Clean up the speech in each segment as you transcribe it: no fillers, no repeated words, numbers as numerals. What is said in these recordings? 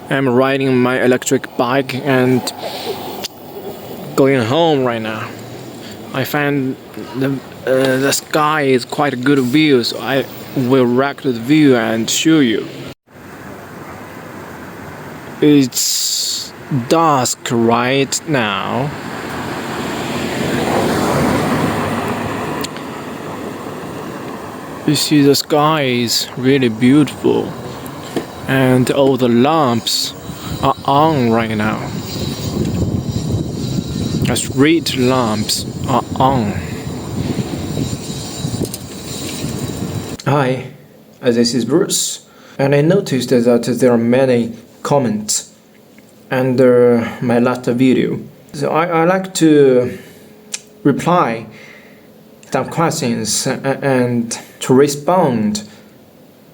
I'm riding my electric bike and going home right now. I find the sky is quite a good view, so I will record the view and show you. It's dusk right now. You see, the sky is really beautiful, and all the lamps are on right now. The street lamps are on. Hi, this is Bruce, and I noticed that there are many comments under my last video. So I like to reply some questions and to respond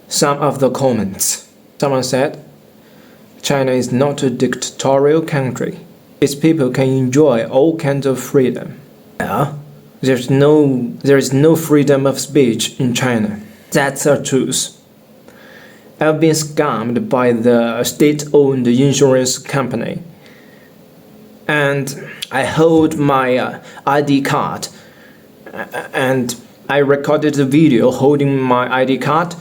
some of the comments. Someone said, China is not a dictatorial country. Its people can enjoy all kinds of freedom. Yeah, there is no freedom of speech in China. That's the truth. I've been scammed by the state-owned insurance company, and I hold my ID card, and I recorded the video holding my ID card,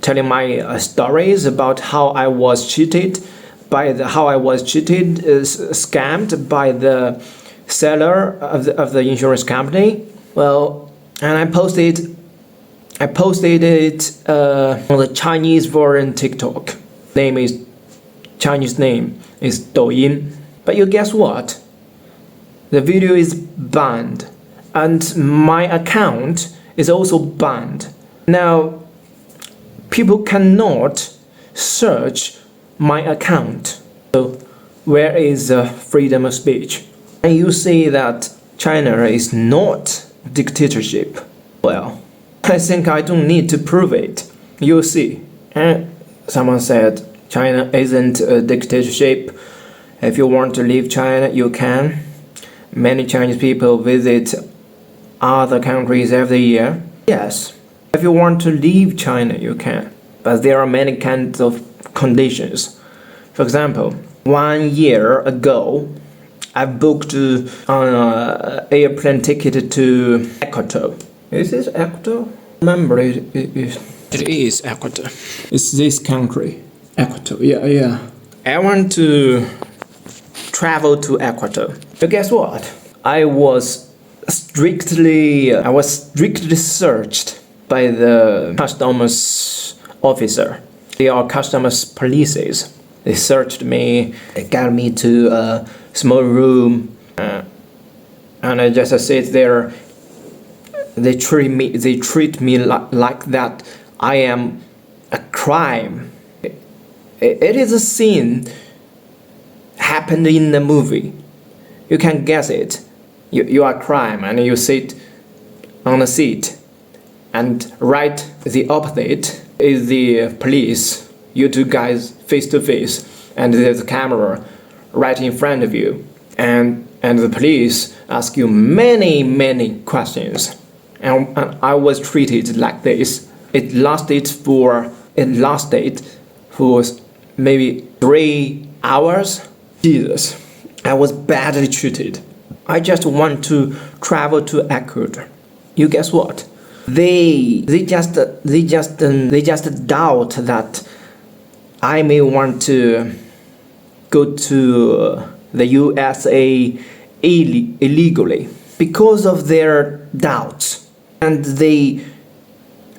telling my stories about how I was cheated, scammed by the seller of the insurance company. Well, and I posted it on the Chinese version TikTok. Chinese name is Douyin. But you guess what? The video is banned, and my account is also banned. Now, people cannot search my account. So, where is freedom of speech? And you say that China is not dictatorship. Well, I think I don't need to prove it. You'll see. And someone said China isn't a dictatorship. If you want to leave China, you can. Many Chinese people visit other countries every year. Yes, if you want to leave China, you can. But there are many kinds of conditions. For example, 1 year ago, I booked an airplane ticket to Ecuador. Is this Ecuador? Remember, it is Ecuador. It's this country, Ecuador. Yeah. I want to travel to Ecuador. But guess what? I was strictly searched by the customs officer. They are customs polices. They searched me. They got me to a small room, and I just sit there. They treat me like that I am a crime. It is a scene happened in the movie. You can guess it. You are a crime, and you sit on a seat, and right the opposite is the police. You two guys face to face, and there's a camera right in front of you, and the police ask you many questions, and I was treated like this. It lasted for maybe 3 hours. Jesus, I was badly treated. I just want to travel to Ecuador. You guess what? They just doubt that I may want to go to the USA illegally because of their doubts, and they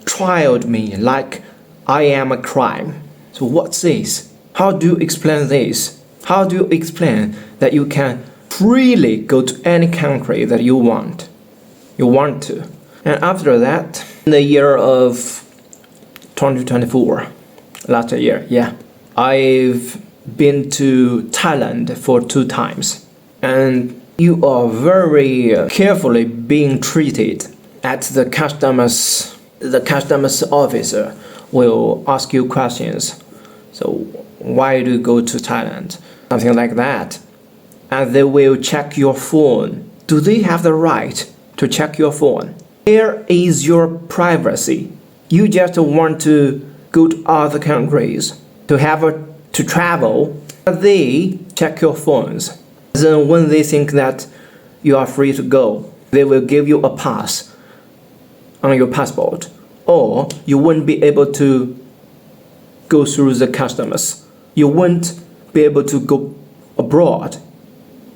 trialed me like I am a crime. So what's this? How do you explain this? How do you explain that you can freely go to any country that you want to? And after that, in the year of 2024, last year, I've been to Thailand for 2 times, and you are very carefully being treated at the customs. The customs officer will ask you questions. So why do you go to Thailand? Something like that. And they will check your phone. Do they have the right to check your phone? Where is your privacy? You just want to go to other countries to to travel, they check your phones. Then when they think that you are free to go, they will give you a pass on your passport, or you won't be able to go through the customs. You won't be able to go abroad.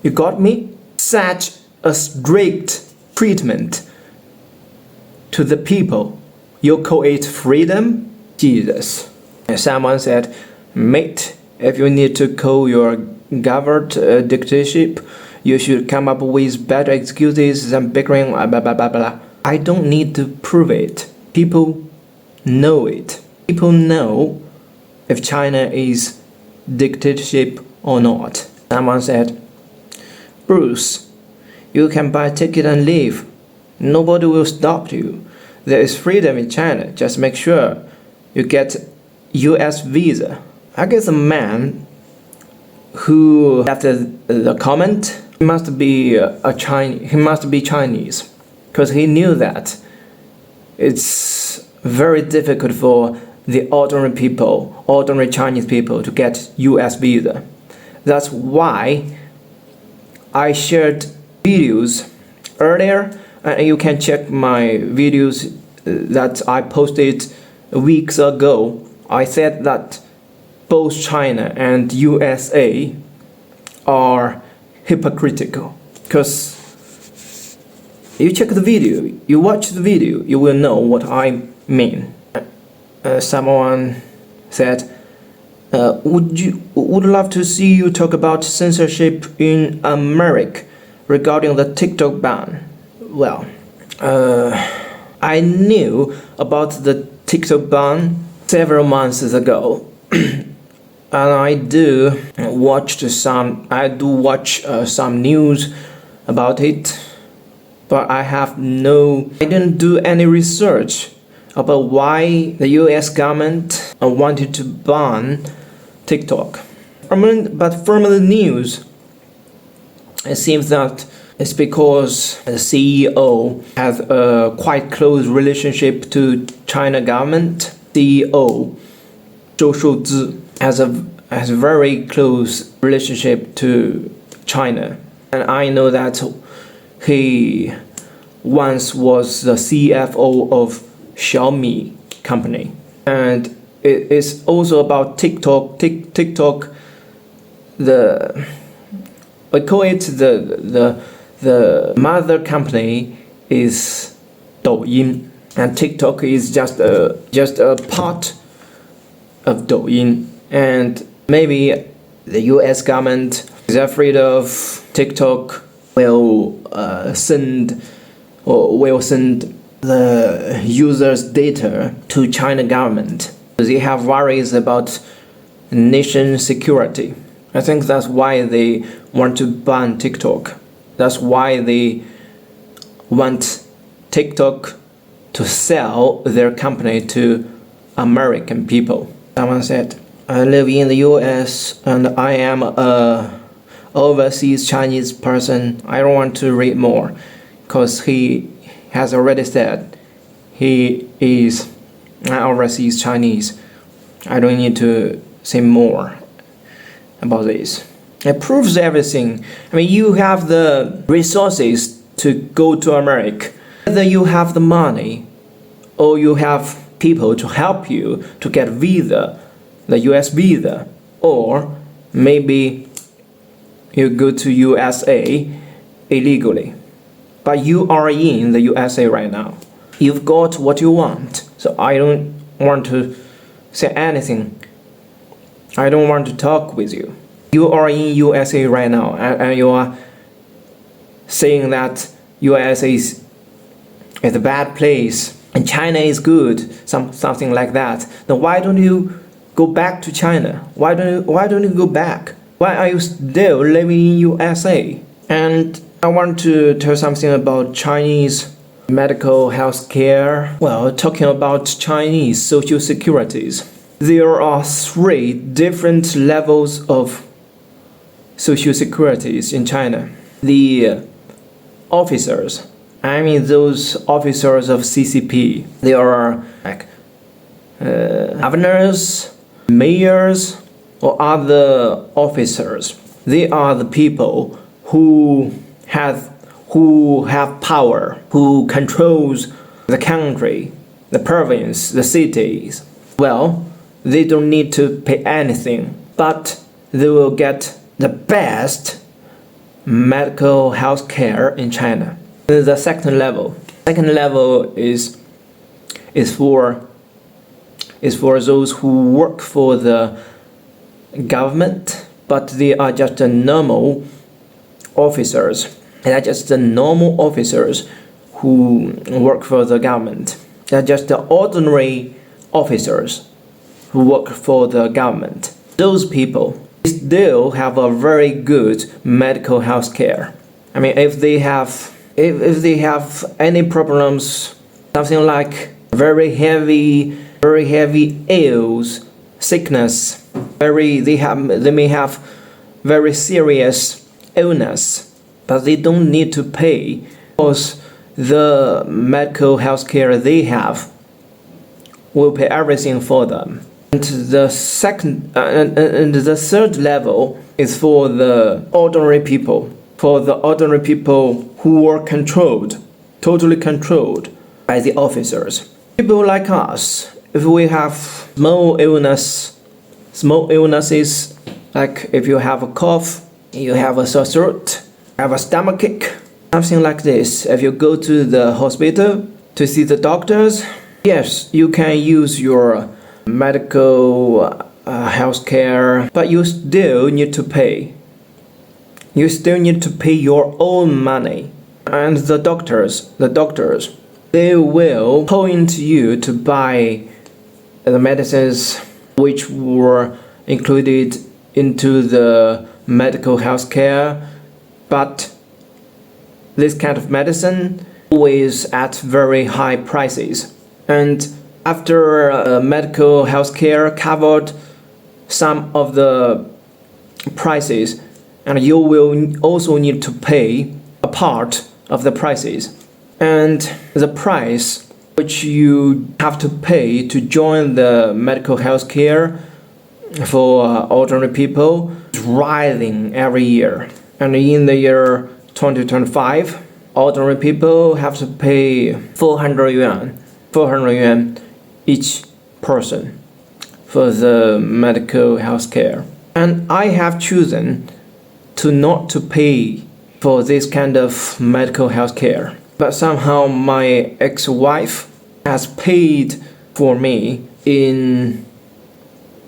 You got me? Such a strict treatment to the people. You call it freedom? Jesus. And someone said, mate, if you need to call your government dictatorship, you should come up with better excuses than bickering, blah, blah, blah, blah. I don't need to prove it. People know it. People know if China is dictatorship or not. Someone said, Bruce, you can buy a ticket and leave. Nobody will stop you. There is freedom in China. Just make sure you get US visa. I guess the man who left the comment, he must be Chinese, because he knew that it's very difficult for the ordinary Chinese people to get US visa. That's why I shared videos earlier, and you can check my videos that I posted weeks ago. I said that both China and USA are hypocritical, because you check the video, you watch the video, you will know what I mean. Someone said, would love to see you talk about censorship in America regarding the TikTok ban. Well, I knew about the TikTok ban several months ago. And I do watch some news about it, but I didn't do any research about why the US government wanted to ban TikTok. But from the news, it seems that it's because the CEO has a quite close relationship to China government. CEO Zhou Shouzi has a very close relationship to China, and I know that he once was the CFO of Xiaomi company. And it is also about TikTok. TikTok, we call it the mother company is Douyin, and TikTok is just a part of Douyin. And maybe the US government is afraid of TikTok will send the users' data to China government. They have worries about nation security. I think that's why they want to ban TikTok. That's why they want TikTok to sell their company to American people. Someone said, I live in the US and I am a overseas Chinese person. I don't want to read more, because he has already said he is an overseas Chinese. I don't need to say more about this. It proves everything. I mean, you have the resources to go to America. Whether you have the money or you have people to help you to get visa, the US visa, or maybe you go to USA illegally. But you are in the USA right now. You've got what you want. So I don't want to say anything. I don't want to talk with you. You are in USA right now, and you are saying that USA is a bad place and China is good, something like that. Then why don't you go back to China? Why don't you go back? Why are you still living in USA? And I want to tell something about Chinese medical health care. Well, talking about Chinese social securities, there are 3 different levels of social securities in China. The officers, I mean those officers of CCP, they are like governors, mayors, or other officers. They are the people who have power, who controls the country, the province, the cities. Well, they don't need to pay anything, but they will get the best medical health care in China. The second level is for those who work for the government, but they are just normal officers. They are just the normal officers who work for the government. They are just the ordinary officers who work for the government. Those people still have a very good medical health care. I mean, if they have any problems, something like very heavy ills, sickness, they may have very serious illness, but they don't need to pay because the medical health care they have will pay everything for them. And the third level is for the ordinary people. For the ordinary people who are totally controlled by the officers. People like us, if we have small illnesses, like if you have a cough, you have a sore throat, have a stomachache, something like this. If you go to the hospital to see the doctors, yes, you can use your medical health care, but you still need to pay. You still need to pay your own money. And the doctors, they will point you to buy the medicines which were included into the medical health care, but this kind of medicine always at very high prices. And after medical health care covered some of the prices, and you will also need to pay a part of the prices. And the price which you have to pay to join the medical health care for ordinary people is rising every year. And in the year 2025, ordinary people have to pay 400 yuan each person for the medical health care. And I have chosen to not to pay for this kind of medical health care. But somehow my ex-wife has paid for me in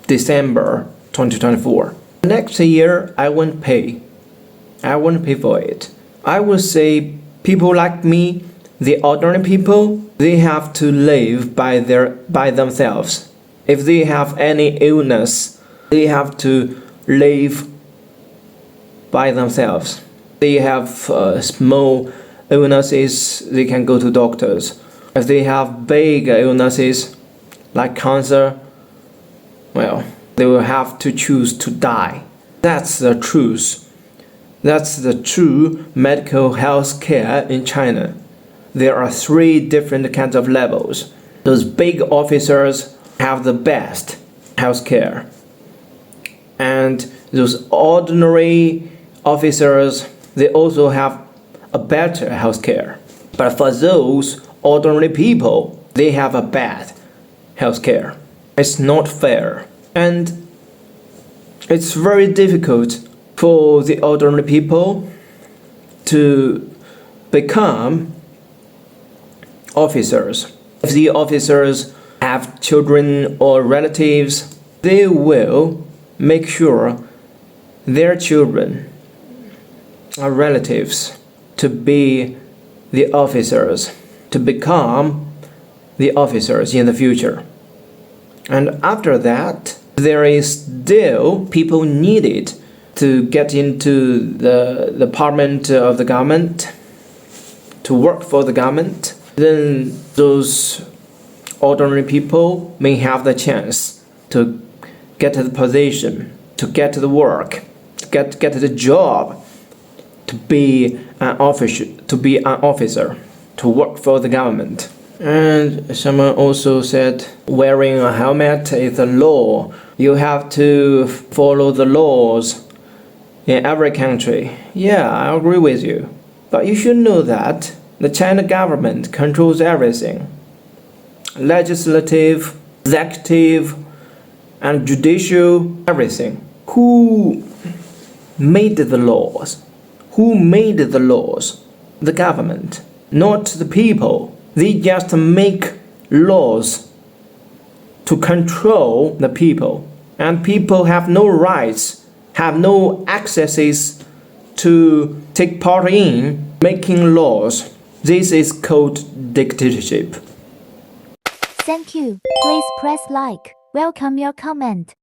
December 2024. Next year, I won't pay. I won't pay for it. I will say people like me, the ordinary people, they have to live by themselves. If they have any illness, they have to live by themselves. They have small illnesses, they can go to doctors. If they have big illnesses like cancer, well, they will have to choose to die. That's the truth. That's the true medical health care in China. There are 3 different kinds of levels. Those big officers have the best health care. And those ordinary officers, they also have a better health care. But for those ordinary people, they have a bad health care. It's not fair. And it's very difficult for the ordinary people to become officers. If the officers have children or relatives, they will make sure their children or relatives to be the officers, to become the officers in the future. And after that, there is still people needed to get into the department of the government, to work for the government. Then those ordinary people may have the chance to get the position, to get the work, to get the job, to be an officer, to work for the government. And someone also said wearing a helmet is a law You have to follow the laws in every country. Yeah, I agree with you. But you should know that the China government controls everything. Legislative, executive, and judicial, everything. Who made the laws? Who made the laws? The government, not the people. They just make laws to control the people. And people have no rights, have no accesses to take part in making laws. This is called dictatorship. Thank you. Please press like. Welcome your comment.